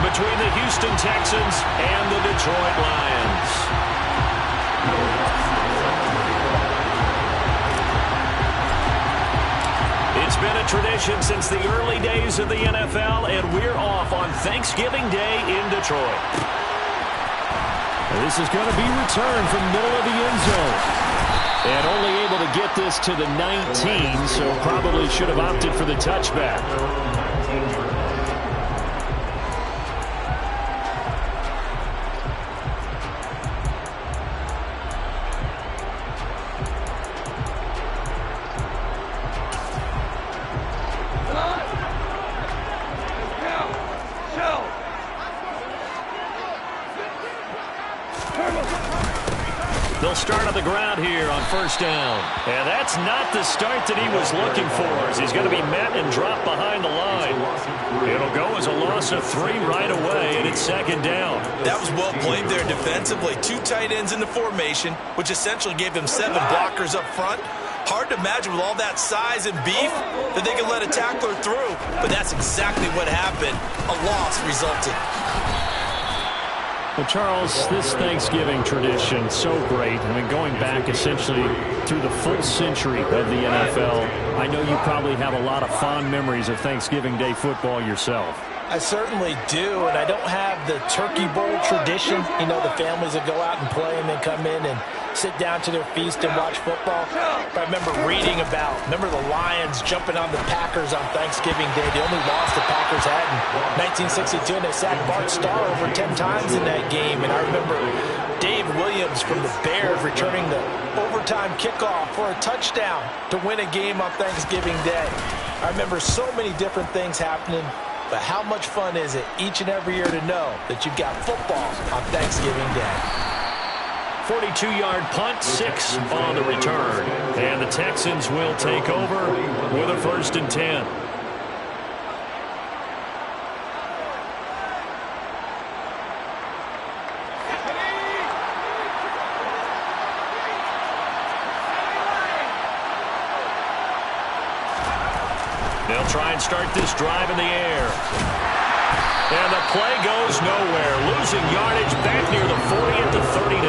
between the Houston Texans and the Detroit Lions. It's been a tradition since the early days of the NFL, and we're off on Thanksgiving Day in Detroit. This is going to be returned from the middle of the end zone. And only able to get this to the 19, so probably should have opted for the touchback. They'll start on the ground here on first down. And that's not the start that he was looking for, as he's going to be met and dropped behind the line. It'll go as a loss of 3 right away, and it's second down. That was well played there defensively. 2 tight ends in the formation, which essentially gave them 7 blockers up front. Hard to imagine with all that size and beef that they could let a tackler through. But that's exactly what happened. A loss resulted. Well, Charles, this Thanksgiving tradition, so great. I mean, going back essentially through the full century of the NFL, I know you probably have a lot of fond memories of Thanksgiving Day football yourself. I certainly do, and I don't have the turkey bowl tradition. You know, the families that go out and play and then come in and sit down to their feast and watch football. But I remember reading about, the Lions jumping on the Packers on Thanksgiving Day. The only loss the Packers had in 1962, and they sacked Bart Starr over 10 times in that game. And I remember Dave Williams from the Bears returning the overtime kickoff for a touchdown to win a game on Thanksgiving Day. I remember so many different things happening. But how much fun is it each and every year to know that you've got football on Thanksgiving Day? 42-yard punt, 6 on the return. And the Texans will take over with a 1st and 10. They'll try and start this drive in the air. And the play goes nowhere. Losing yardage back near the 40 at the 39.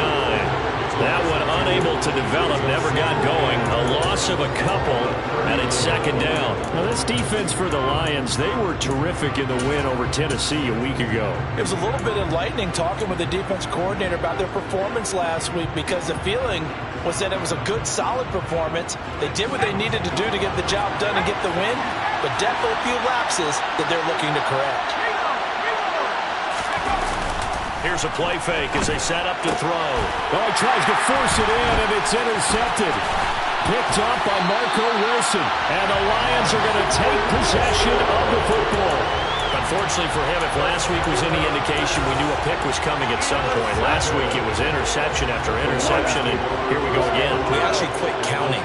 That one unable to develop, never got going. A loss of a couple, and it's second down. Now, this defense for the Lions, they were terrific in the win over Tennessee a week ago. It was a little bit enlightening talking with the defense coordinator about their performance last week, because the feeling was that it was a good, solid performance. They did what they needed to do to get the job done and get the win, but definitely a few lapses that they're looking to correct. Here's a play fake as they set up to throw. Oh, he tries to force it in, and it's intercepted. Picked up by Marco Wilson. And the Lions are going to take possession of the football. Unfortunately for him, if last week was any indication, we knew a pick was coming at some point. Last week it was interception after interception, and here we go again. We actually quit counting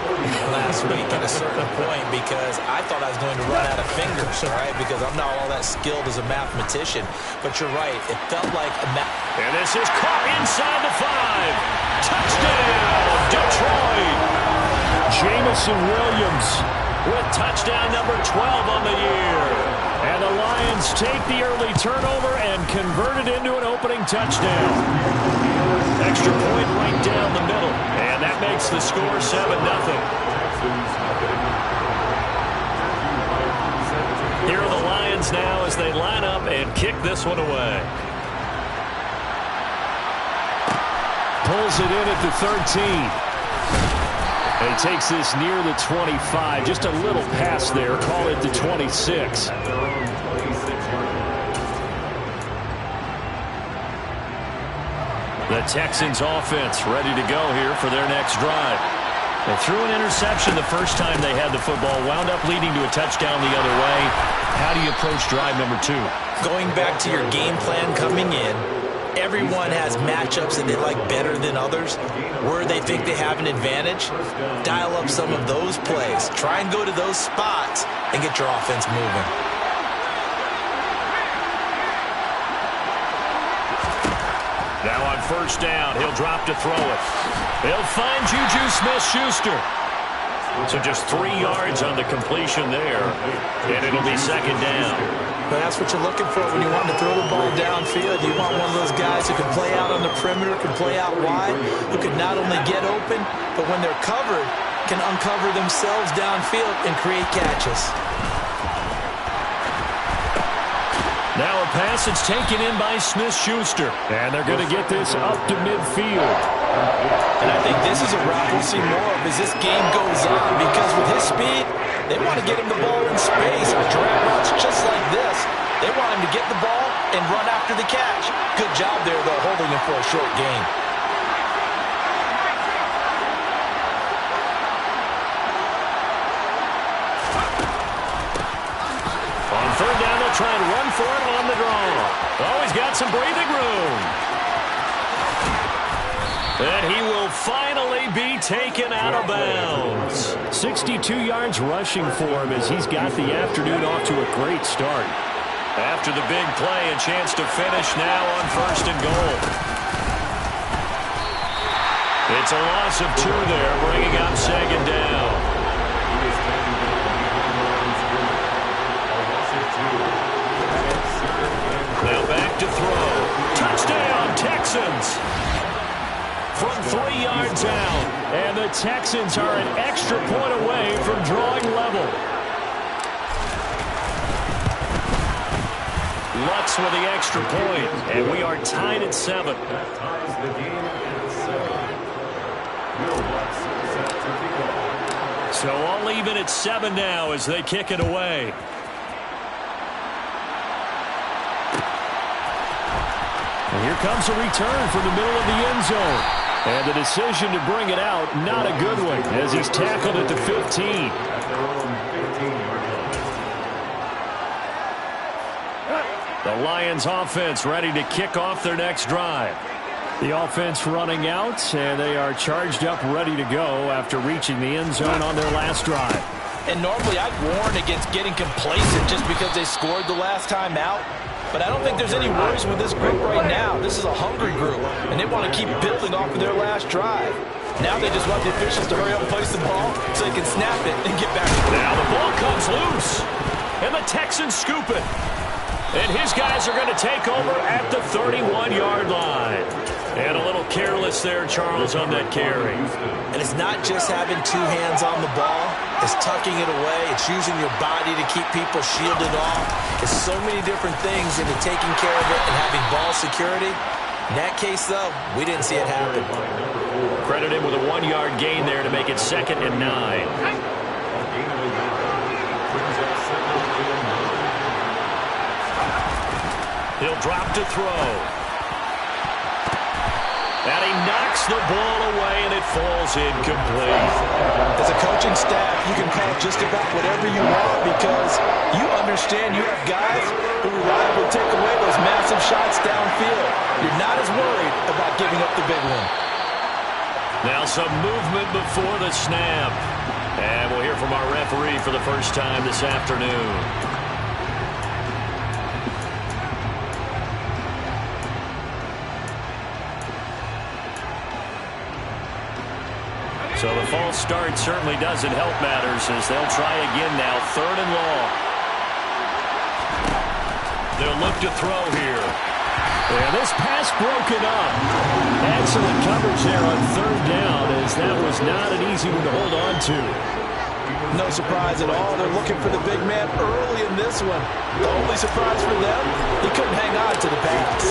last week at a certain point because I thought I was going to run out of fingers, right? Because I'm not all that skilled as a mathematician. But you're right, it felt like a And this is caught inside the 5. Touchdown, Detroit! Jamison Williams with touchdown number 12 on the year. And the Lions take the early turnover and convert it into an opening touchdown. Extra point right down the middle. And that makes the score 7-0. Here are the Lions now as they line up and kick this one away. Pulls it in at the 13. And he takes this near the 25. Just a little pass there. Call it the 26. The Texans offense ready to go here for their next drive. They threw an interception the first time they had the football, wound up leading to a touchdown the other way. How do you approach drive number 2? Going back to your game plan coming in, everyone has matchups that they like better than others. Where they think they have an advantage, dial up some of those plays. Try and go to those spots and get your offense moving. Now on first down, he'll drop to throw it. They'll find Juju Smith-Schuster. So just 3 yards on the completion there, and it'll be second down. But that's what you're looking for when you want to throw the ball downfield. You want one of those guys who can play out on the perimeter, can play out wide, who can not only get open, but when they're covered, can uncover themselves downfield and create catches. Now a pass that's taken in by Smith-Schuster. And they're going to get this up to midfield. And I think this is a route we'll see more of as this game goes on, because with his speed, they want to get him the ball in space. On drag routes just like this, they want him to get the ball and run after the catch. Good job there, though, holding him for a short gain. On third down, they'll try and run for it on the draw. Oh, he's got some breathing room. And he will finally be taken out of bounds. 62 yards rushing for him as he's got the afternoon off to a great start. After the big play, a chance to finish now on first and goal. It's a loss of 2 there, bringing up second down. Now back to throw. Touchdown, Texans. From 3 yards out. And the Texans are an extra point away from drawing level. Lutz with the extra point. And we are tied at 7. So all even at 7 now as they kick it away. And here comes a return from the middle of the end zone. And the decision to bring it out, not a good one, as he's tackled at the 15. The Lions offense ready to kick off their next drive. The offense running out, and they are charged up, ready to go after reaching the end zone on their last drive. And normally I'd warn against getting complacent just because they scored the last time out. But I don't think there's any worries with this group right now. This is a hungry group, and they want to keep building off of their last drive. Now they just want the officials to hurry up and place the ball so they can snap it and get back. Now the ball comes loose, and the Texans scoop it. And his guys are going to take over at the 31-yard line. And a little careless there, Charles, on that carry. And it's not just having 2 hands on the ball. It's tucking it away. It's using your body to keep people shielded off. It's so many different things into taking care of it and having ball security. In that case, though, we didn't see it happen. Credit him with a 1-yard gain there to make it 2nd and 9. He'll drop to throw. And he knocks the ball away, and it falls incomplete. As a coaching staff, you can call just about whatever you want because you understand you have guys who reliably take away those massive shots downfield. You're not as worried about giving up the big one. Now some movement before the snap. And we'll hear from our referee for the first time this afternoon. So the false start certainly doesn't help matters as they'll try again now. 3rd and long. They'll look to throw here. And this pass broken up. Excellent coverage there on 3rd down as that was not an easy one to hold on to. No surprise at all. They're looking for the big man early in this one. The only surprise for them, he couldn't hang on to the pass.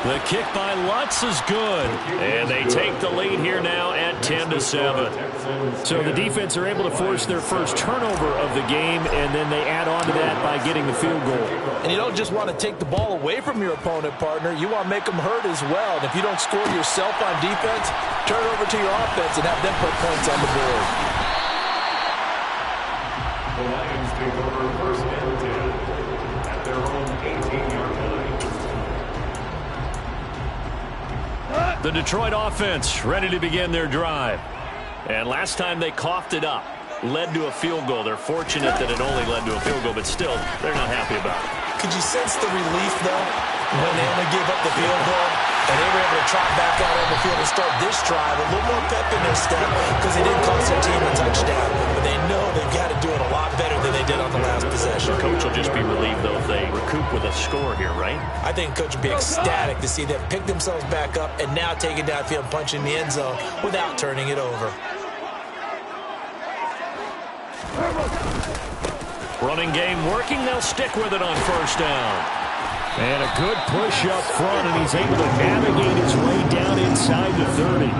The kick by Lutz is good. And they take the lead here now at 10-7. So the defense are able to force their first turnover of the game, and then they add on to that by getting the field goal. And you don't just want to take the ball away from your opponent, partner. You want to make them hurt as well. And if you don't score yourself on defense, turn it over to your offense and have them put points on the board. The Lions take over 1st and 10 at their own 18-yard line. The Detroit offense ready to begin their drive. And last time they coughed it up, led to a field goal. They're fortunate that it only led to a field goal, but still, they're not happy about it. Could you sense the relief, though, when they only gave up the field goal? And they were able to trot back out on the field and start this drive a little more pep in their step because they didn't cost their team a touchdown. But they know they've got to do it a lot better than they did on the last possession. Coach will just be relieved, though, if they recoup with a score here, right? I think Coach would be ecstatic to see them pick themselves back up and now take it downfield and punch in the end zone without turning it over. Running game working. They'll stick with it on first down. And a good push up front, and he's able to navigate his way down inside the 30.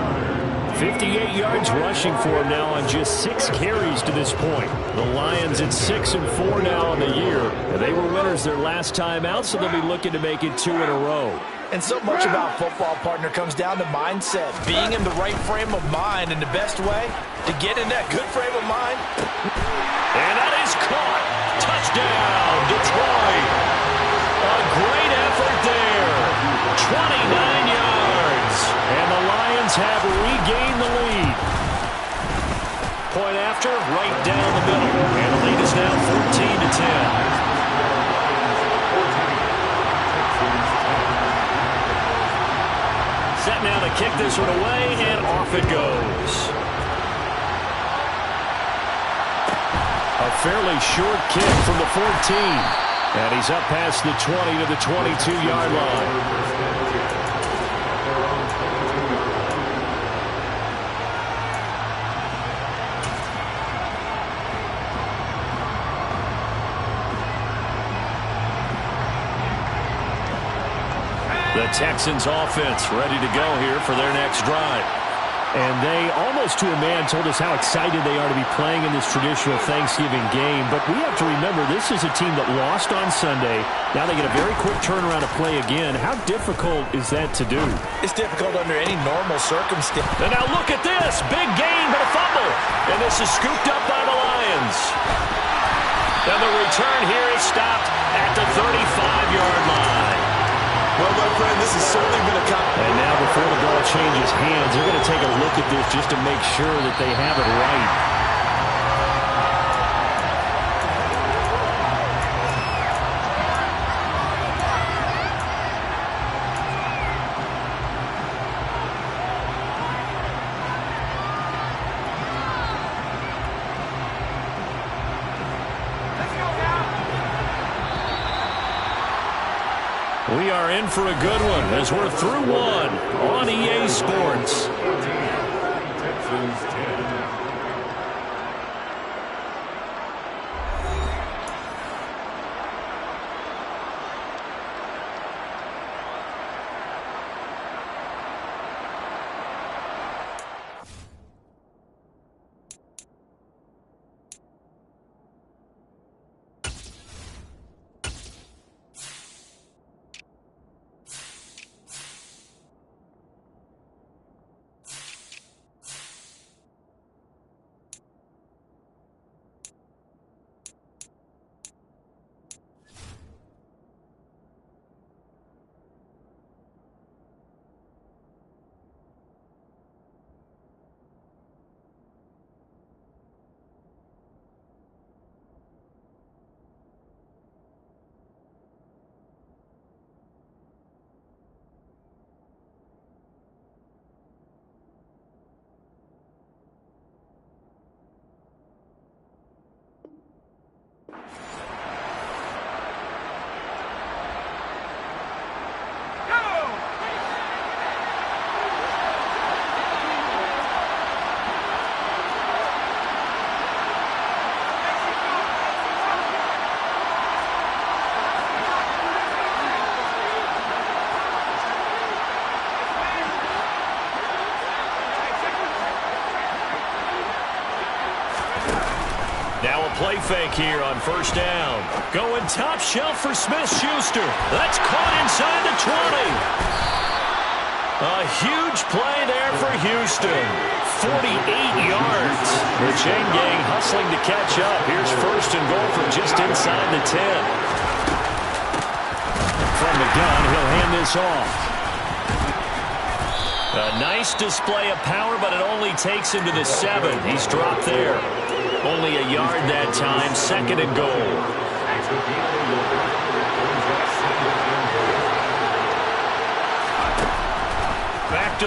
58 yards rushing for him now on just 6 carries to this point. The Lions at 6-4 now on the year. And they were winners their last time out, so they'll be looking to make it 2 in a row. And so much about football, partner, comes down to mindset. Being in the right frame of mind, and the best way to get in that good frame of mind. And that is caught. Touchdown, Detroit. A great effort there. 29 yards. And the Lions have regained the lead. Point after, right down the middle. And the lead is now 14-10. Set now to kick this one away, and off it goes. A fairly short kick from the 14. And he's up past the 20 to the 22-yard line. The Texans offense ready to go here for their next drive. And they, almost to a man, told us how excited they are to be playing in this traditional Thanksgiving game. But we have to remember, this is a team that lost on Sunday. Now they get a very quick turnaround to play again. How difficult is that to do? It's difficult under any normal circumstance. And now look at this. Big gain, but a fumble. And this is scooped up by the Lions. And the return here is stopped at the 35-yard line. Well, my friend, this has certainly been a... And now before the ball changes hands, they're going to take a look at this just to make sure that they have it right. We are in for a good one as we're through one on EA Sports. Texans 10. Now a play fake here on first down. Going top shelf for Smith-Schuster. That's caught inside the 20. A huge play there for Houston. 48 yards. The chain gang hustling to catch up. Here's first and goal from just inside the 10. From the gun, he'll hand this off. A nice display of power, but it only takes him to the 7. He's dropped there. Only a yard that time, second and goal.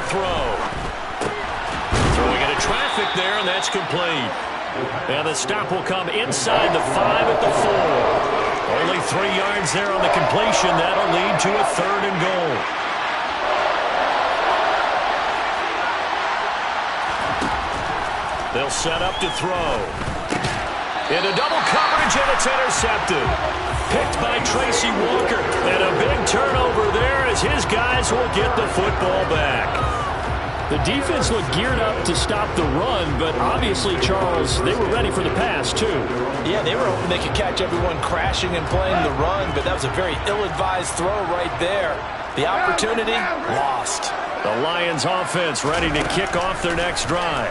throw. Throwing into traffic there, and that's complete. And the stop will come inside the 5 at the 4. Only 3 yards there on the completion. That'll lead to a 3rd and goal. They'll set up to throw. Into double coverage, and it's intercepted. Picked by Tracy Walker. And a big turnover there as his guys will get the football back. The defense looked geared up to stop the run, but obviously, Charles, they were ready for the pass, too. Yeah, they were hoping they could catch everyone crashing and playing the run, but that was a very ill-advised throw right there. The opportunity, lost. The Lions offense ready to kick off their next drive.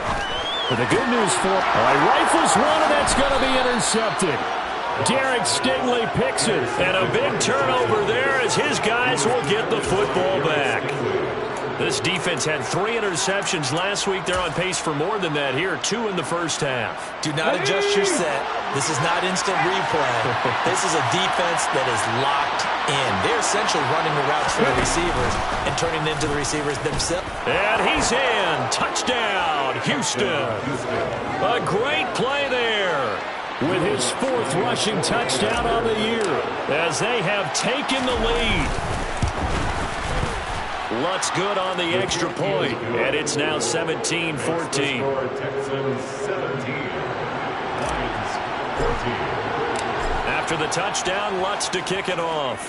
But the good news for rifles one, and that's going to be intercepted. Derek Stingley picks it. And a big turnover there as his guys will get the football back. This defense had 3 interceptions last week. They're on pace for more than that here, 2 in the first half. Do not adjust your set. This is not instant replay. This is a defense that is locked in. They're essentially running the routes for the receivers and turning them to the receivers themselves. And he's in. Touchdown, Houston. A great play there. With his 4th rushing touchdown on the year, as they have taken the lead. Lutz good on the extra point, and it's now 17-14. Texans 17, Lions 14. After the touchdown, Lutz to kick it off.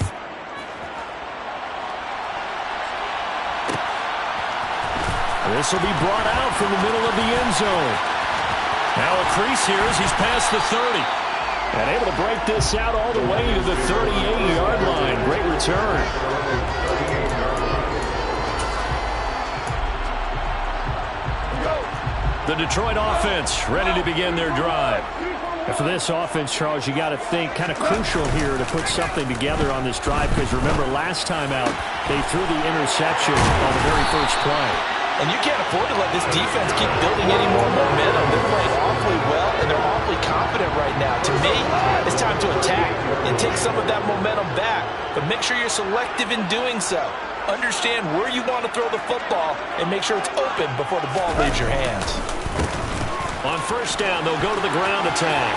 This will be brought out from the middle of the end zone. Now a crease here as he's past the 30. And able to break this out all the way to the 38-yard line. Great return. The Detroit offense ready to begin their drive. And for this offense, Charles, you got to think kind of crucial here to put something together on this drive, because remember last time out they threw the interception on the very first play. And you can't afford to let this defense keep building any more momentum. They're playing awfully well, and they're awfully confident right now. To me, it's time to attack and take some of that momentum back. But make sure you're selective in doing so. Understand where you want to throw the football and make sure it's open before the ball leaves your hands. On first down, they'll go to the ground attack.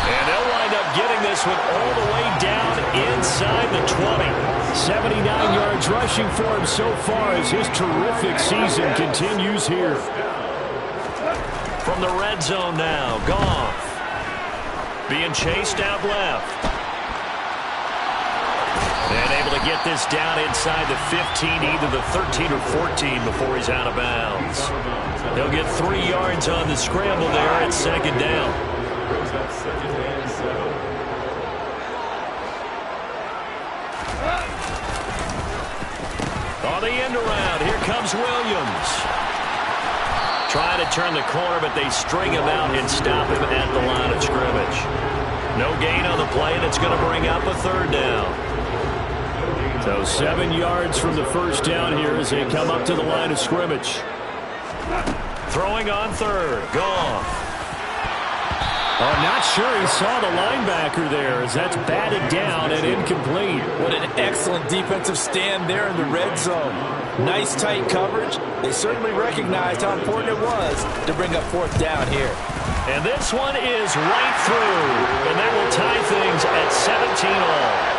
And they'll wind up getting this one all the way down inside the 20. 79 yards rushing for him so far as his terrific season continues here. From the red zone now, Goff. Being chased out left. And able to get this down inside the 15, either the 13 or 14 before he's out of bounds. They'll get 3 yards on the scramble there at second down. On the end around, here comes Williams. Trying to turn the corner, but they string him out and stop him at the line of scrimmage. No gain on the play, and it's going to bring up a 3rd down. So 7 yards from the first down here as they come up to the line of scrimmage. Throwing on 3rd, Goff. Oh, not sure he saw the linebacker there as that's batted down and incomplete. What an excellent defensive stand there in the red zone. Nice tight coverage. They certainly recognized how important it was to bring up 4th down here. And this one is right through. And that will tie things at 17 all.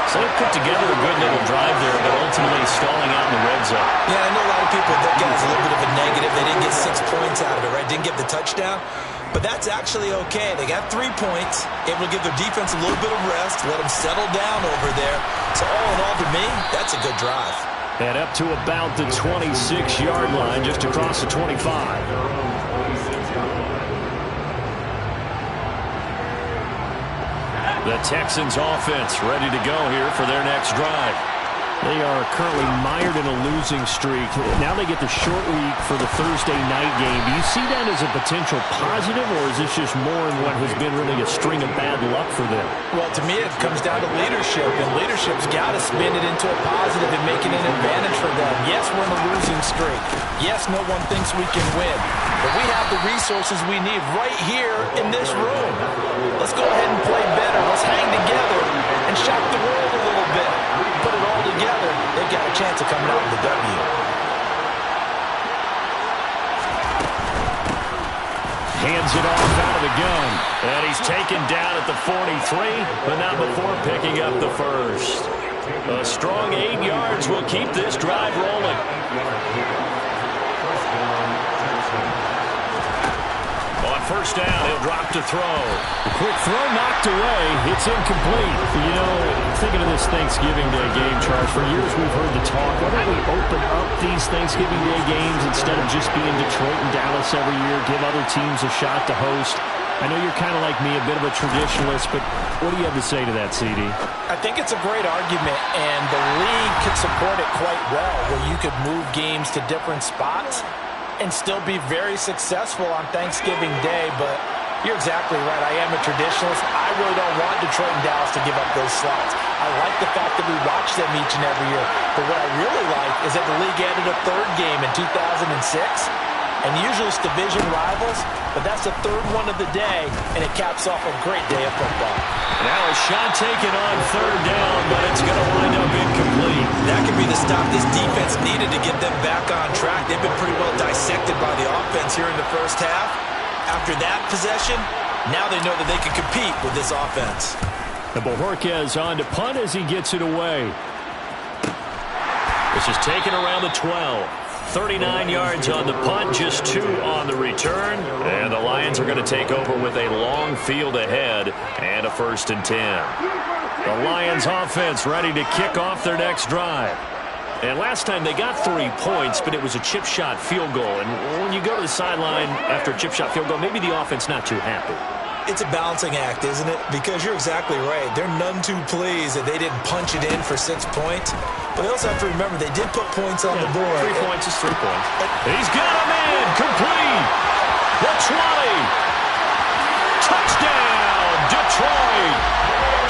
So they put together a good little drive there, but ultimately stalling out in the red zone. Yeah, I know a lot of people look at it as a little bit of a negative. They didn't get 6 points out of it, right? Didn't get the touchdown. But that's actually okay. They got 3 points, able to give their defense a little bit of rest, let them settle down over there. So all in all, to me, that's a good drive. And up to about the 26-yard line, just across the 25. The Texans offense ready to go here for their next drive. They are currently mired in a losing streak. Now they get the short week for the Thursday night game. Do you see that as a potential positive, or is this just more in what has been really a string of bad luck for them? Well, to me, it comes down to leadership, and leadership's got to spin it into a positive and make it an advantage for them. Yes, we're in a losing streak. Yes, no one thinks we can win. But we have the resources we need right here in this room. Let's go ahead and play better. Let's hang together and shock the world a little bit. Put it all together, they've got a chance of it off out of the gun. And he's taken down at the 43, but not before picking up the first. A strong 8 yards will keep this drive rolling. On first down, he'll drop to throw. A quick throw knocked away. It's incomplete. You know, thinking of this Thanksgiving Day game, Charles, for years we've heard the talk. Why don't we open up these Thanksgiving Day games instead of just being Detroit and Dallas every year, give other teams a shot to host? I know you're kind of like me, a bit of a traditionalist, but what do you have to say to that, CD? I think it's a great argument, and the league could support it quite well, where you could move games to different spots and still be very successful on Thanksgiving Day. But you're exactly right. I am a traditionalist. I really don't want Detroit and Dallas to give up those slots. I like the fact that we watch them each and every year. But what I really like is that the league added a third game in 2006. And usually it's division rivals, but that's the third one of the day, and it caps off a great day of football. Now a shot taken on third down, but it's going to wind up incomplete. That could be the stop this defense needed to get them back on track. They've been pretty well dissected by the offense here in the first half. After that possession, now they know that they can compete with this offense. And Bojorquez on to punt as he gets it away. This is taken around the 12. 39 yards on the punt, just 2 on the return. And the Lions are going to take over with a long field ahead and a 1st and 10. The Lions offense ready to kick off their next drive. And last time they got 3 points, but it was a chip shot field goal. And when you go to the sideline after a chip shot field goal, maybe the offense not too happy. It's a balancing act, isn't it? Because you're exactly right. They're none too pleased that they didn't punch it in for 6 points. But they also have to remember they did put points on the board. 3 points is 3 points. He's got him in. Complete. The 20. Touchdown, Detroit.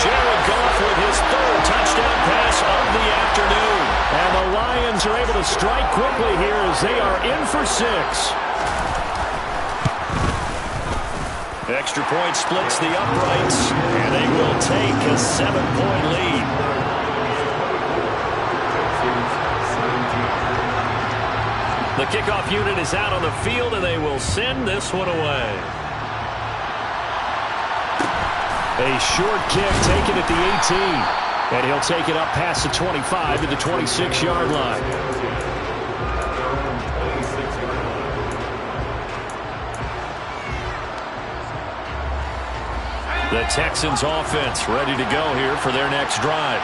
Jared Goff with his 3rd touchdown pass of the afternoon. And the Lions are able to strike quickly here as they are in for 6. Extra point splits the uprights, and they will take a 7-point lead. The kickoff unit is out on the field, and they will send this one away. A short kick taken at the 18. And he'll take it up past the 25 to the 26-yard line. The Texans offense ready to go here for their next drive.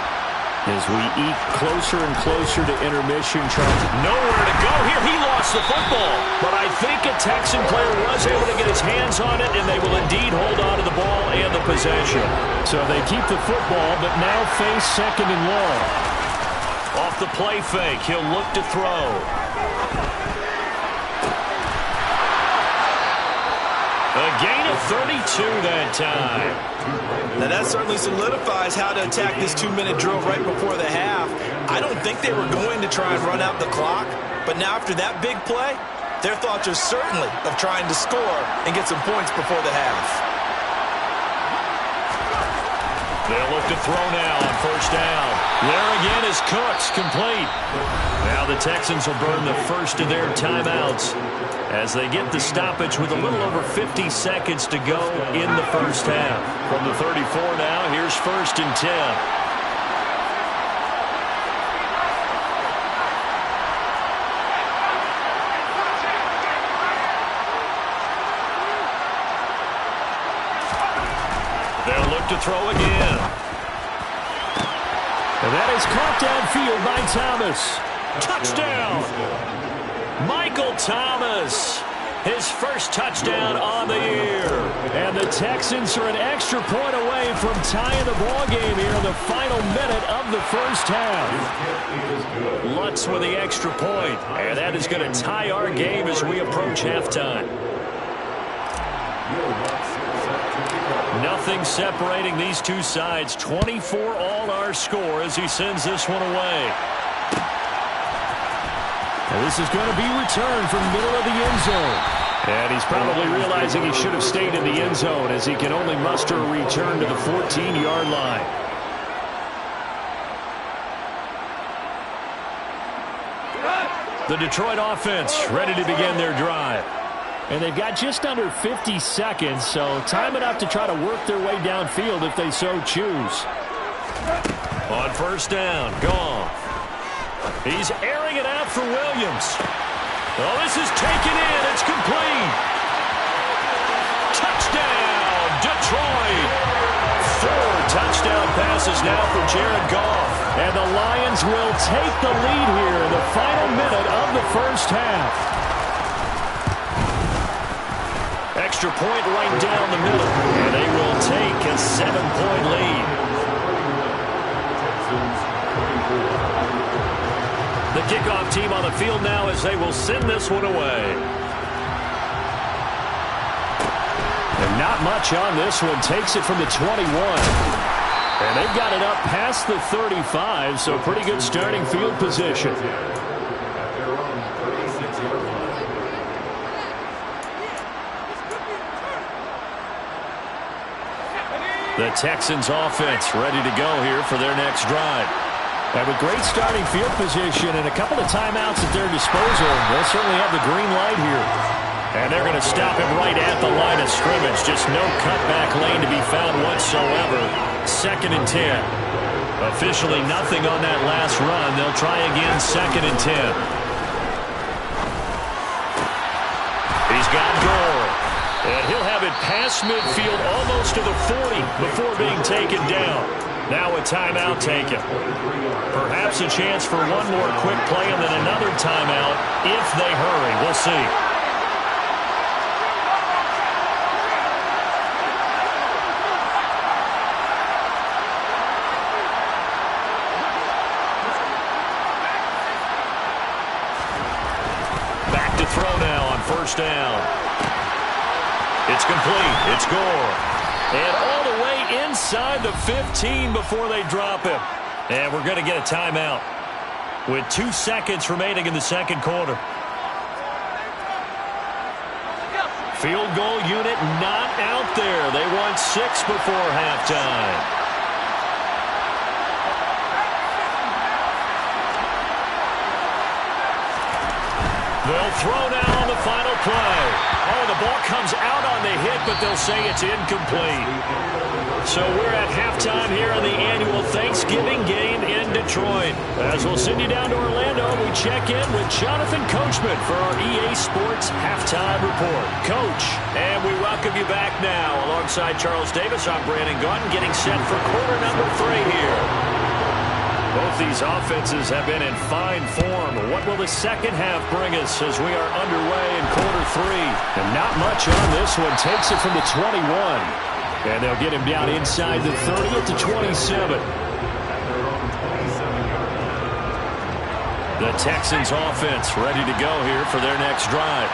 As we eat closer and closer to intermission, Charles. Nowhere to go here. He lost the football. But I think a Texan player was able to get his hands on it, and they will indeed hold on to the ball and the possession. So they keep the football, but now face 2nd and long. Off the play fake, he'll look to throw. A gain of 32 that time. Now that certainly solidifies how to attack this 2-minute drill right before the half. I don't think they were going to try and run out the clock, but now after that big play, their thoughts are certainly of trying to score and get some points before the half. They'll look to throw now on first down. There again is Cooks, complete. Now the Texans will burn the first of their timeouts as they get the stoppage with a little over 50 seconds to go in the first half. From the 34 now, here's 1st and 10. They'll look to throw again. And that is caught downfield by Thomas. Touchdown! Michael Thomas, his first touchdown on the year. And the Texans are an extra point away from tying the ball game here in the final minute of the first half. Lutz with the extra point, and that is going to tie our game as we approach halftime. Nothing separating these two sides. 24 all our score as he sends this one away. And this is going to be returned from the middle of the end zone. And he's probably realizing he should have stayed in the end zone as he can only muster a return to the 14-yard line. The Detroit offense ready to begin their drive. And they've got just under 50 seconds, so time enough to try to work their way downfield if they so choose. On first down, Goff. He's airing it out for Williams. Oh, this is taken in. It's complete. Touchdown, Detroit. 4 touchdown passes now for Jared Goff. And the Lions will take the lead here in the final minute of the first half. Extra point right down the middle. And they will take a 7-point lead. The kickoff team on the field now as they will send this one away. And not much on this one. Takes it from the 21. And they've got it up past the 35, so pretty good starting field position. The Texans offense ready to go here for their next drive. And with great starting field position and a couple of timeouts at their disposal, they'll certainly have the green light here. And they're going to stop him right at the line of scrimmage. Just no cutback lane to be found whatsoever. 2nd and 10. Officially nothing on that last run. They'll try again 2nd and 10. He's got Gore. And he'll have it past midfield almost to the 40 before being taken down. Now a timeout taken. Perhaps a chance for one more quick play and then another timeout if they hurry. We'll see. Back to throw now on first down. It's complete. It's Gore. And all the way inside the 15 before they drop him. And we're going to get a timeout with 2 seconds remaining in the second quarter. Field goal unit not out there. They want 6 before halftime. They'll throw now on the final play. Oh, the ball comes out on the hit, but they'll say it's incomplete. So we're at halftime here on the annual Thanksgiving game in Detroit. As we'll send you down to Orlando, we check in with Jonathan Coachman for our EA Sports Halftime Report. Coach, and we welcome you back now. Alongside Charles Davis, I'm Brandon Gaudin, getting set for quarter number 3 here. Both these offenses have been in fine form. What will the second half bring us as we are underway in quarter 3? And not much on this one. Takes it from the 21. And they'll get him down inside the 30 at the 27. The Texans offense ready to go here for their next drive.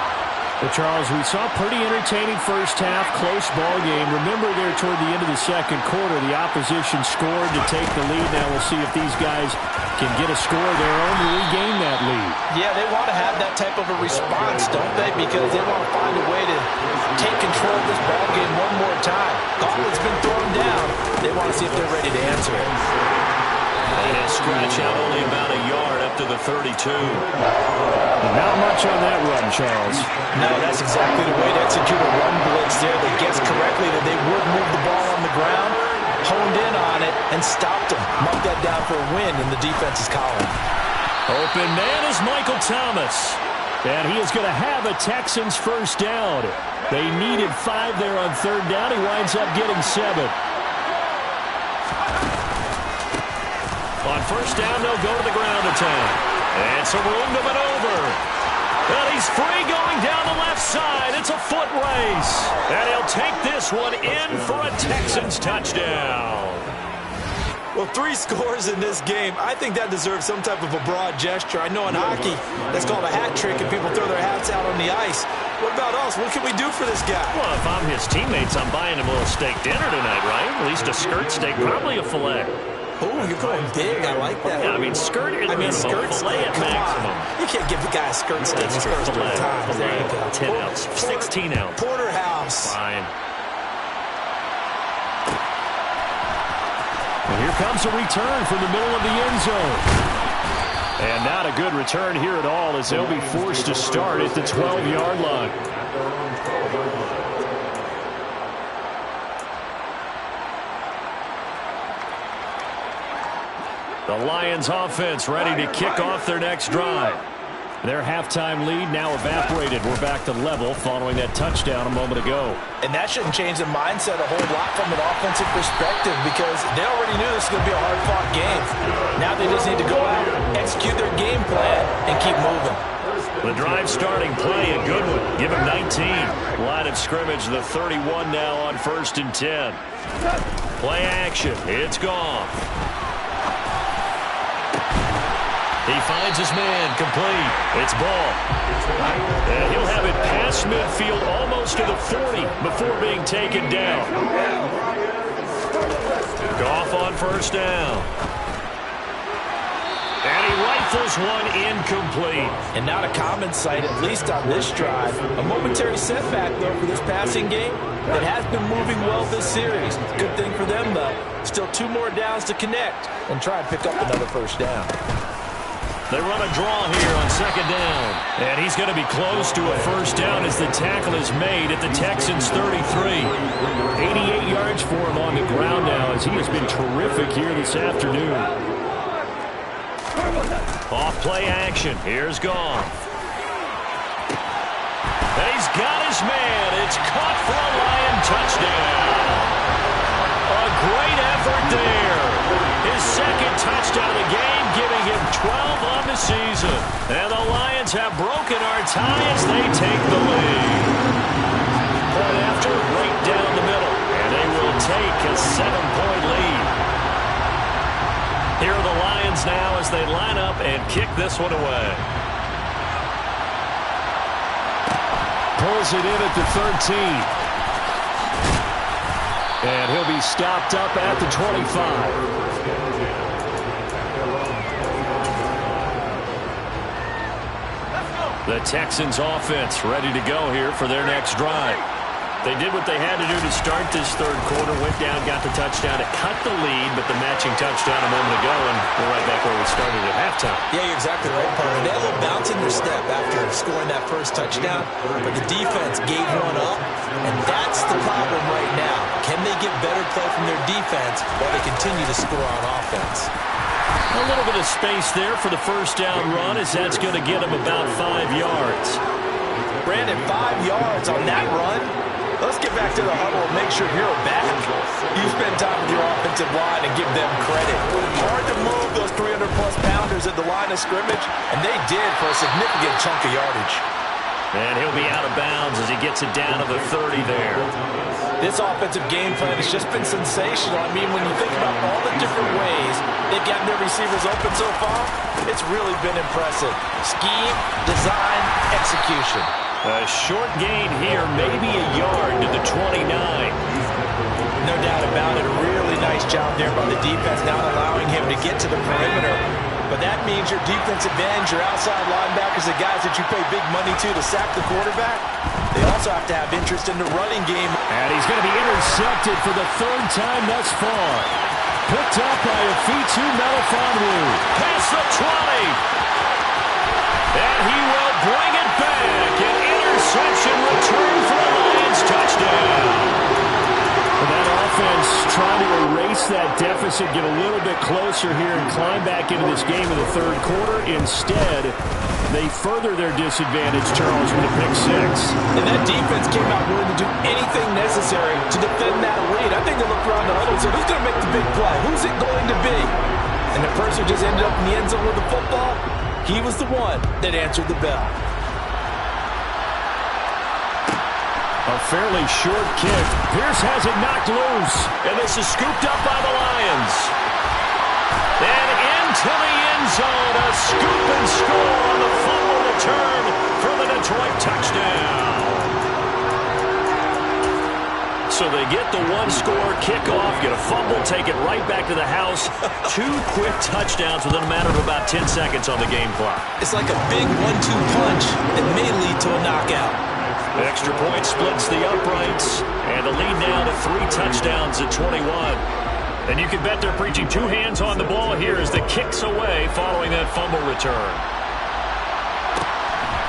Well, Charles, we saw a pretty entertaining first half, close ball game. Remember there toward the end of the second quarter, the opposition scored to take the lead. Now we'll see if these guys can get a score of their own to regain that lead. Yeah, they want to have that type of a response, don't they? Because they want to find a way to take control of this ball game one more time. Gauntlet's been thrown down. They want to see if they're ready to answer it. And a scratch out only about a yard up to the 32. Not much on that run, Charles. No, that's exactly the way to execute a run blitz there. They guessed correctly that they would move the ball on the ground, honed in on it, and stopped them. Mark that down for a win in the defense's column. Open man is Michael Thomas. And he is going to have a Texans first down. They needed 5 there on third down. He winds up getting 7. On first down, they'll go to the ground attack. And some room to maneuver. And he's free going down the left side. It's a foot race. And he'll take this one in for a Texans touchdown. Well, 3 scores in this game. I think that deserves some type of a broad gesture. I know in hockey, that's called a hat trick, and people throw their hats out on the ice. What about us? What can we do for this guy? Well, if I'm his teammates, I'm buying him a little steak dinner tonight, right? At least a skirt steak, probably a filet. Oh, you're going big. I like that. Yeah, I mean, skirt at minimum, skirt filet steak. at Come maximum. on. You can't give the guy a skirt steak in his first 3 times. There you go. 10 ounce, 16 ounce. Porterhouse. Fine. And here comes a return from the middle of the end zone. And not a good return here at all as they'll be forced to start at the 12-yard line. The Lions offense ready to kick off their next drive. Their halftime lead now evaporated. We're back to level following that touchdown a moment ago. And that shouldn't change the mindset a whole lot from an offensive perspective because they already knew this was going to be a hard-fought game. Now they just need to go out, execute their game plan, and keep moving. The drive starting play, a good one. Give him 19. Line of scrimmage, the 31 now on 1st and 10. Play action. It's gone. He finds his man, complete. It's ball. And he'll have it past midfield almost to the 40 before being taken down. Goff on 1st down. And he rifles one incomplete. And not a common sight, at least on this drive. A momentary setback, though, for this passing game that has been moving well this series. Good thing for them, though. Still 2 more downs to connect and try and pick up another 1st down. They run a draw here on 2nd down. And he's going to be close to a 1st down as the tackle is made at the Texans' 33. 88 yards for him on the ground now as he has been terrific here this afternoon. Off play action. Here's Goff. And he's got his man. It's caught for a Lion touchdown. A great effort there. His 2nd touchdown of the game, giving him 12 on the season. And the Lions have broken our tie as they take the lead. Point after, right down the middle. And they will take a 7-point lead. Here are the Lions now as they line up and kick this one away. Pulls it in at the 13. And he'll be stopped up at the 25. The Texans offense ready to go here for their next drive. They did what they had to do to start this 3rd quarter, went down, got the touchdown to cut the lead, but the matching touchdown a moment ago, and we're right back where we started at halftime. Yeah, you're exactly right, partner. They had a little bounce in their step after scoring that 1st touchdown, but the defense gave one up, and that's the problem right now. Can they get better play from their defense while they continue to score on offense? A little bit of space there for the 1st down run as that's going to get them about 5 yards. Brandon, 5 yards on that run. Let's get back to the huddle and make sure you're back. You spend time with your offensive line and give them credit. Hard to move those 300-plus pounders at the line of scrimmage, and they did for a significant chunk of yardage. And he'll be out of bounds as he gets it down to the 30 there. This offensive game plan has just been sensational. I mean, when you think about all the different ways they've gotten their receivers open so far, it's really been impressive. Scheme, design, execution. A short gain here, maybe a yard to the 29. No doubt about it. A really nice job there by the defense, not allowing him to get to the perimeter. But that means your defensive ends, your outside linebackers, the guys that you pay big money to sack the quarterback, they also have to have interest in the running game. And he's going to be intercepted for the 3rd time thus far. Picked up by Afitu Melifonwu. Past the 20. And he will bring it back. An interception return for the Lions touchdown. And that offense trying to erase that deficit, get a little bit closer here and climb back into this game in the 3rd quarter. Instead, they further their disadvantage, Charles, with a pick 6. And that defense came out willing to do anything necessary to defend that lead. I think they looked around the huddle and said, who's going to make the big play? Who's it going to be? And the person who just ended up in the end zone with the football, he was the one that answered the bell. A fairly short kick. Pierce has it knocked loose. And this is scooped up by the Lions. And into the end zone, a scoop and score on the fumble return for the Detroit touchdown. So they get the 1-score kickoff, get a fumble, take it right back to the house. 2 quick touchdowns within a matter of about 10 seconds on the game clock. It's like a big 1-2 punch that may lead to a knockout. Extra point splits the uprights, and the lead now to 3 touchdowns at 21. And you can bet they're preaching two hands on the ball here as the kick's away following that fumble return.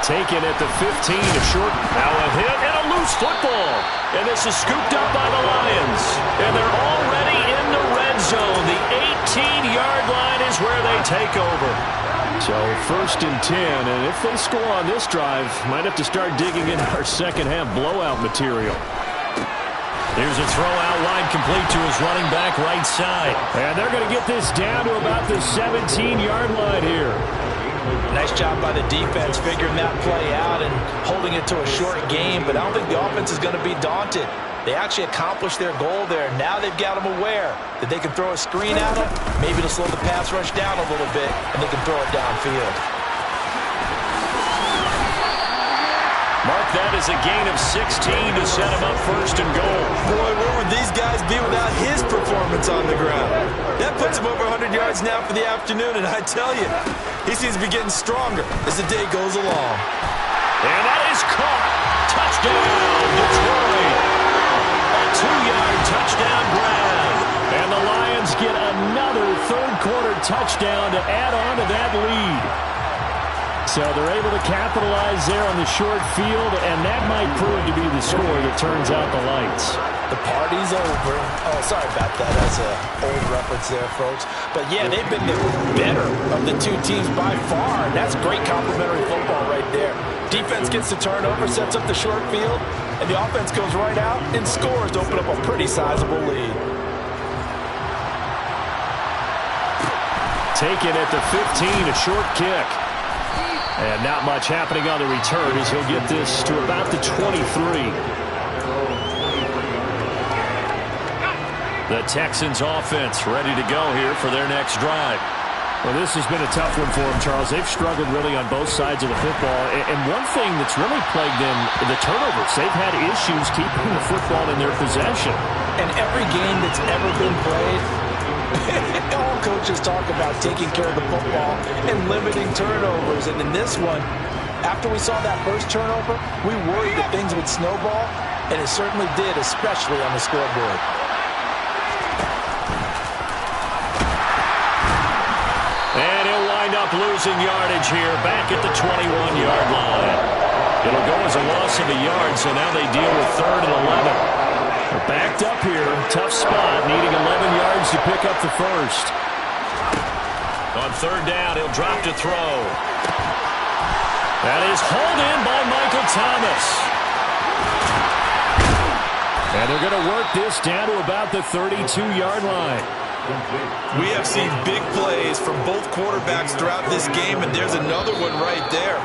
Taken at the 15, a short. Now a hit and a loose football. And this is scooped up by the Lions. And they're already in the red zone. The 18-yard line is where they take over. So 1st and 10, and if they score on this drive, might have to start digging in our second-half blowout material. Here's a throw out wide complete to his running back right side. And they're going to get this down to about the 17-yard line here. Nice job by the defense figuring that play out and holding it to a short game, but I don't think the offense is going to be daunted. They actually accomplished their goal there. Now they've got them aware that they can throw a screen at them, maybe to slow the pass rush down a little bit, and they can throw it downfield. Mark that as a gain of 16 to set him up 1st and goal. Boy, where would these guys be without his performance on the ground? That puts him over 100 yards now for the afternoon, and I tell you, he seems to be getting stronger as the day goes along. And that is caught. Touchdown, Detroit. A 2-yard touchdown grab. And the Lions get another third-quarter touchdown to add on to that lead. So they're able to capitalize there on the short field, and that might prove to be the score that turns out the lights. The party's over. Oh, sorry about that. That's an old reference there, folks. But, yeah, they've been the better of the two teams by far, and that's great complimentary football right there. Defense gets the turnover, sets up the short field, and the offense goes right out and scores to open up a pretty sizable lead. Taken at the 15, a short kick. And not much happening on the return as he'll get this to about the 23. The Texans offense ready to go here for their next drive. Well, this has been a tough one for them, Charles. They've struggled really on both sides of the football. And one thing that's really plagued them, the turnovers. They've had issues keeping the football in their possession. And every game that's ever been played, all coaches talk about taking care of the football and limiting turnovers. And in this one, after we saw that first turnover, we worried that things would snowball, and it certainly did, especially on the scoreboard. And he'll wind up losing yardage here back at the 21-yard line. It'll go as a loss of a yard, so now they deal with 3rd and 11. They're backed up here. Tough spot, needing 11 yards to pick up the first. On 3rd down, he'll drop to throw. That is hauled in by Michael Thomas. And they're going to work this down to about the 32-yard line. We have seen big plays from both quarterbacks throughout this game, and there's another one right there.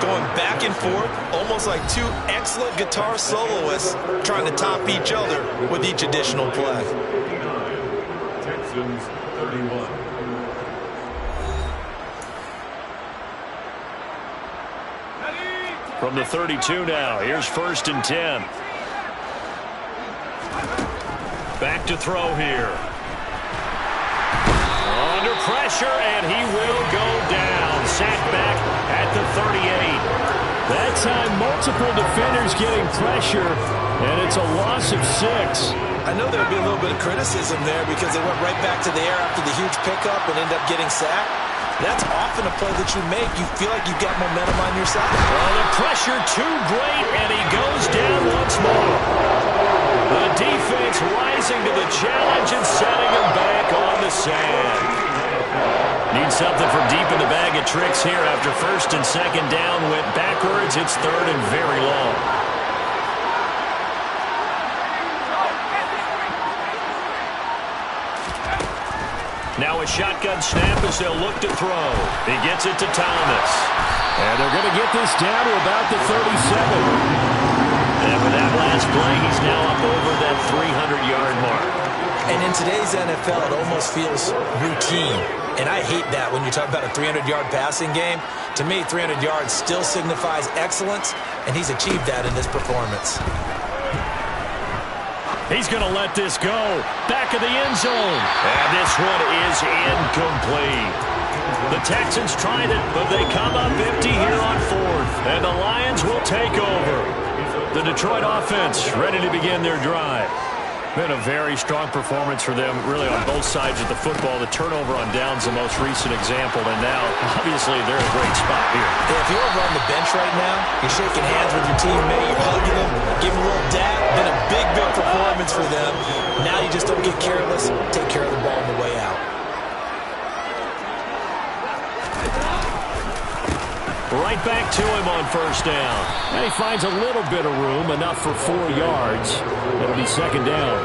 Going back and forth, almost like two excellent guitar soloists trying to top each other with each additional play. Texans 31. From the 32 now, here's 1st and 10. Back to throw here. Under pressure, and he will go down. Sacked back at the 38. That time, multiple defenders getting pressure, and it's a loss of 6. I know there'll be a little bit of criticism there because they went right back to the air after the huge pickup and ended up getting sacked. That's often a play that you make. You feel like you've got momentum on your side. Well, the pressure too great, and he goes down once more. The defense rising to the challenge and setting him back on the sand. Need something from deep in the bag of tricks here after 1st and 2nd down went backwards. It's 3rd and very long. Now a shotgun snap as they'll look to throw. He gets it to Thomas. And they're going to get this down to about the 37. And with that last play, he's now up over that 300-yard mark. And in today's NFL, it almost feels routine. And I hate that when you talk about a 300-yard passing game. To me, 300 yards still signifies excellence, and he's achieved that in this performance. He's going to let this go. Back of the end zone. And this one is incomplete. The Texans tried it, but they come up empty here on 4th. And the Lions will take over. The Detroit offense ready to begin their drive. Been a very strong performance for them, really, on both sides of the football. The turnover on downs, the most recent example, and now, obviously, they're in a great spot here. Yeah, if you're over on the bench right now, you're shaking hands with your teammate, you're hugging him, giving a little dab. Been a big, big performance for them. Now you just don't get careless. Take care of the ball on the way out. Right back to him on first down. And he finds a little bit of room, enough for 4 yards. It'll be second down.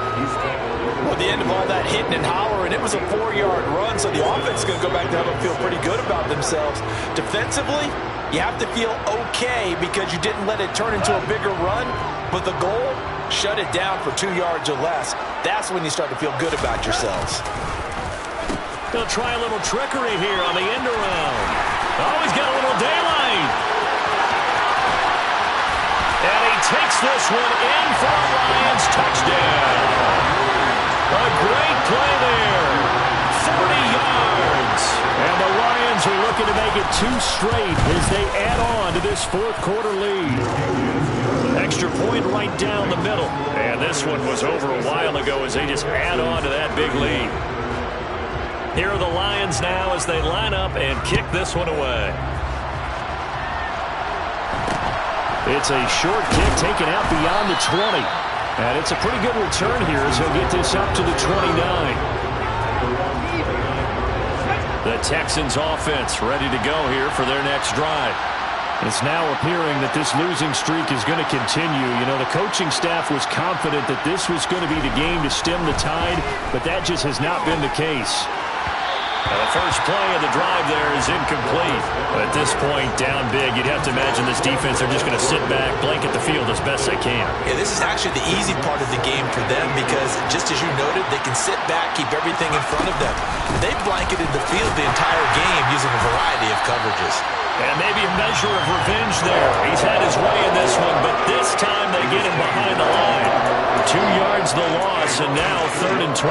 Well, at the end of all that hitting and hollering, it was a 4-yard run, so the offense is going to go back to have them feel pretty good about themselves. Defensively, you have to feel okay because you didn't let it turn into a bigger run, but the goal, shut it down for 2 yards or less. That's when you start to feel good about yourselves. They'll try a little trickery here on the end around. Oh, he's got a little daylight. And he takes this one in for a Lions touchdown. A great play there. 40 yards. And the Lions are looking to make it 2 straight as they add on to this fourth-quarter lead. Extra point right down the middle. And this one was over a while ago as they just add on to that big lead. Here are the Lions now as they line up and kick this one away. It's a short kick taken out beyond the 20. And it's a pretty good return here as he'll get this up to the 29. The Texans offense ready to go here for their next drive. It's now appearing that this losing streak is going to continue. You know, the coaching staff was confident that this was going to be the game to stem the tide, but that just has not been the case. Now the first play of the drive there is incomplete. But at this point, down big, you'd have to imagine this defense are just going to sit back, blanket the field as best they can. Yeah, this is actually the easy part of the game for them because, just as you noted, they can sit back, keep everything in front of them. They blanketed the field the entire game using a variety of coverages. And maybe a measure of revenge there. He's had his way in this one, but this time they get him behind the line. 2 yards the loss, and now 3rd and 12.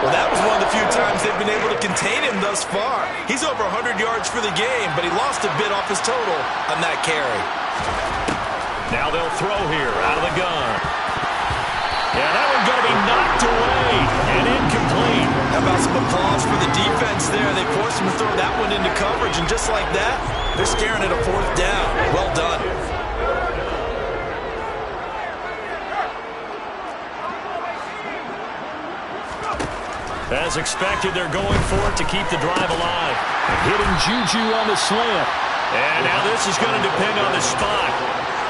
Well, that was one of the few times they've been able to contain him thus far. He's over 100 yards for the game, but he lost a bit off his total on that carry. Now they'll throw here out of the gun. Yeah, that one's going to be knocked away and incomplete. How about some applause for the defense there? They forced him to throw that one into coverage, and just like that, they're staring at a 4th down. Well done. As expected, they're going for it to keep the drive alive. Hitting Juju on the slant. And now this is going to depend on the spot.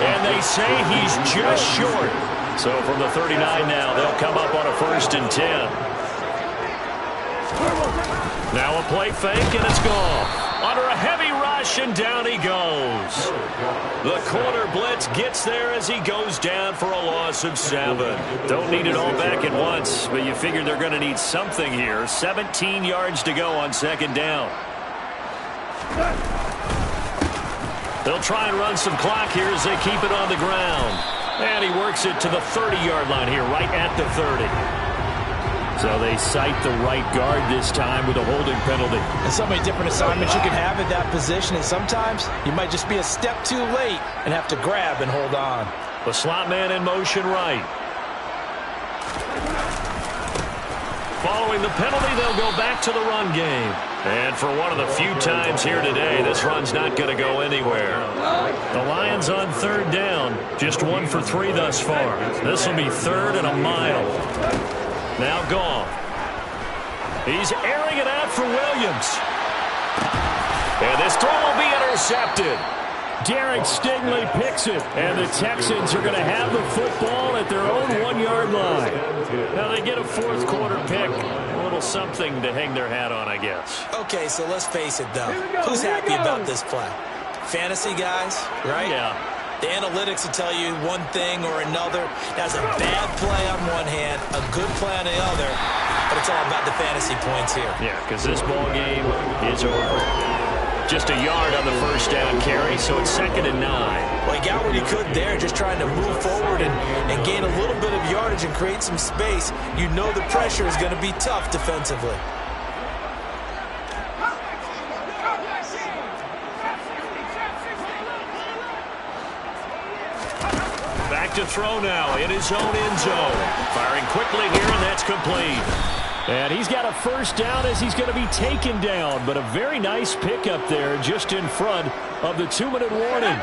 And they say he's just short. So from the 39 now, they'll come up on a 1st and 10. Now a play fake, and it's gone. Under a heavy rush, and down he goes. The corner blitz gets there as he goes down for a loss of 7. Don't need it all back at once, but you figure they're going to need something here. 17 yards to go on 2nd down. They'll try and run some clock here as they keep it on the ground. And he works it to the 30-yard line here, right at the 30. So they cite the right guard this time with a holding penalty. And so many different assignments you can have at that position, and sometimes you might just be a step too late and have to grab and hold on. The slot man in motion right. Following the penalty, they'll go back to the run game. And for one of the few times here today, this run's not going to go anywhere. The Lions on 3rd down, just 1 for 3 thus far. This will be 3rd and a mile. Now gone. He's airing it out for Williams. And this throw will be intercepted. Derek Stingley picks it, and the Texans are going to have the football at their own 1-yard line. Now they get a 4th quarter pick. A little something to hang their hat on, I guess. Okay, so let's face it, though. Who's happy about this play? Fantasy guys, right? Yeah. The analytics will tell you one thing or another. That's a bad play on one hand, a good play on the other, but it's all about the fantasy points here. Yeah, because this ball game is over. Just a yard on the 1st down carry, so it's 2nd and 9. Well, he got what he could there, just trying to move forward and gain a little bit of yardage and create some space. You know the pressure is going to be tough defensively. back to throw now in his own end zone. Firing quickly here, and that's complete. And he's got a first down as he's going to be taken down. But a very nice pickup there just in front of the 2-minute warning.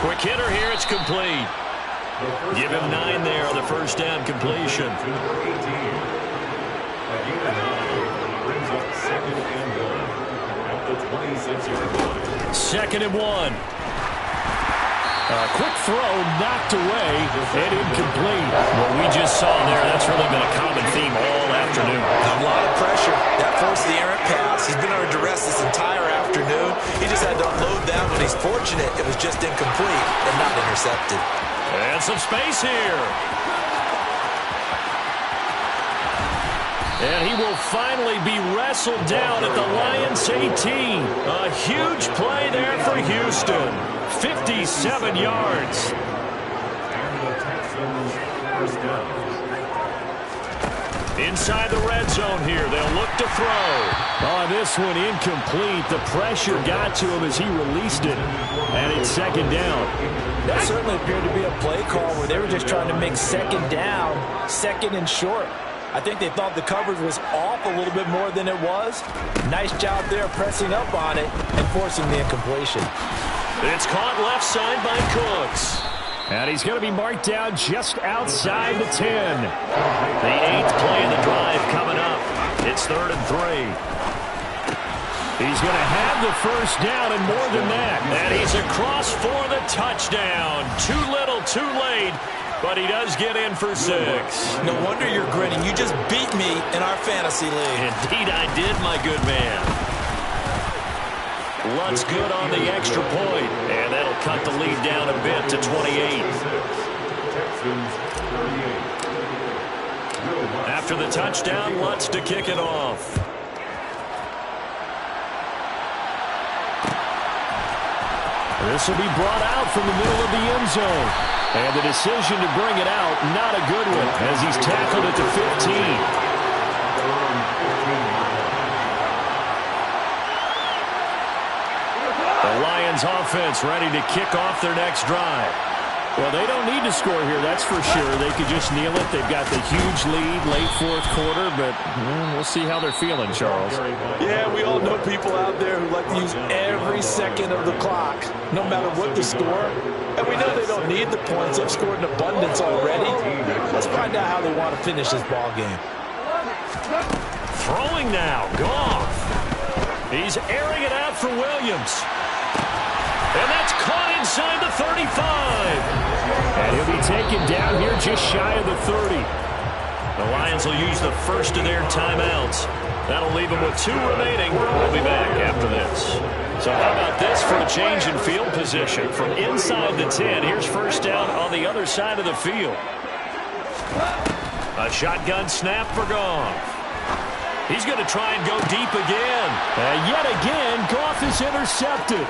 Quick hitter here. It's complete. Give him 9 there on the first down completion. Number 18. Brings up 2nd and 1 at the 26-yard line. 2nd and 1. Quick throw knocked away and incomplete. What we just saw there, that's really been a common theme all afternoon. A lot of pressure. That forced the errant pass. He's been under duress this entire afternoon. He just had to unload that when he's fortunate it was just incomplete and not intercepted. And some space here. And he will finally be wrestled down at the Lions 18. A huge play there for Houston. 57 yards. And the Texans first down. Inside the red zone here. They'll look to throw. On this one, incomplete. The pressure got to him as he released it. And it's 2nd down. That certainly appeared to be a play call where they were just trying to make 2nd down, 2nd and short. I think they thought the coverage was off a little bit more than it was. Nice job there pressing up on it and forcing the incompletion. It's caught left side by Cooks. And he's going to be marked down just outside the 10. The 8th play of the drive coming up. It's 3rd and 3. He's going to have the first down and more than that. And he's across for the touchdown. Too little, too late. But he does get in for 6. No wonder you're grinning. You just beat me in our fantasy league. Indeed I did, my good man. Lutz good on the extra point. And that'll cut the lead down a bit to 28. Texans 38. After the touchdown, Lutz to kick it off. This will be brought out from the middle of the end zone. And the decision to bring it out, not a good one, as he's tackled at the 15. The Lions offense ready to kick off their next drive. Well, they don't need to score here, that's for sure. They could just kneel it. They've got the huge lead, late 4th quarter, but we'll see how they're feeling, Charles. Yeah, we all know people out there who like to use every second of the clock, no matter what the score. And we know they don't need the points. They've scored in abundance already. Let's find out how they want to finish this ball game. Throwing now, Goff. He's airing it out for Williams. And that's caught inside the 35. And he'll be taken down here just shy of the 30. The Lions will use the first of their timeouts. That'll leave them with 2 remaining. We'll be back after this. So how about this for a change in field position? From inside the 10, here's first down on the other side of the field. A shotgun snap for Goff. He's going to try and go deep again. And yet again, Goff is intercepted.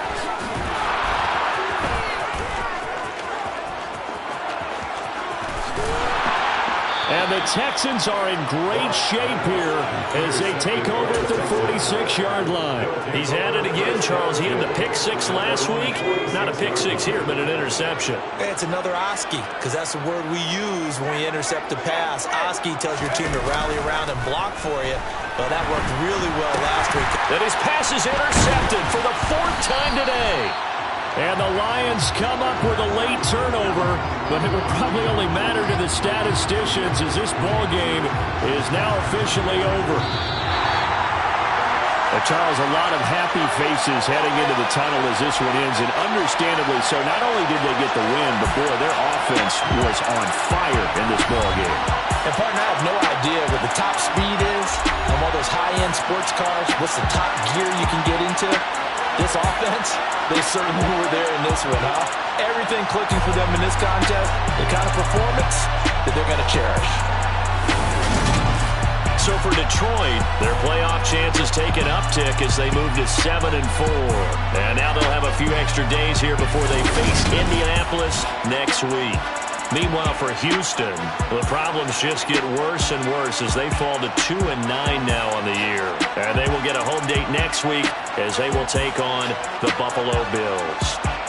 And the Texans are in great shape here as they take over at their 46-yard line. He's at it again, Charles. He had the pick-6 last week. Not a pick-6 here, but an interception. It's another Oski, because that's the word we use when we intercept a pass. Oski tells your team to rally around and block for you. Well, that worked really well last week. And his pass is intercepted for the 4th time today. And the Lions come up with a late turnover, but it will probably only matter to the statisticians as this ball game is now officially over. Charles, a lot of happy faces heading into the tunnel as this one ends, and understandably so. Not only did they get the win, but boy, their offense was on fire in this ball game. And partner, I have no idea what the top speed is on all those high-end sports cars. What's the top gear you can get into? This offense, they certainly were there in this one, huh? Everything clicking for them in this contest, the kind of performance that they're going to cherish. So for Detroit, their playoff chances take an uptick as they move to 7-4. And now they'll have a few extra days here before they face Indianapolis next week. Meanwhile, for Houston, the problems just get worse and worse as they fall to 2-9 now on the year. And they will get a home date next week as they will take on the Buffalo Bills.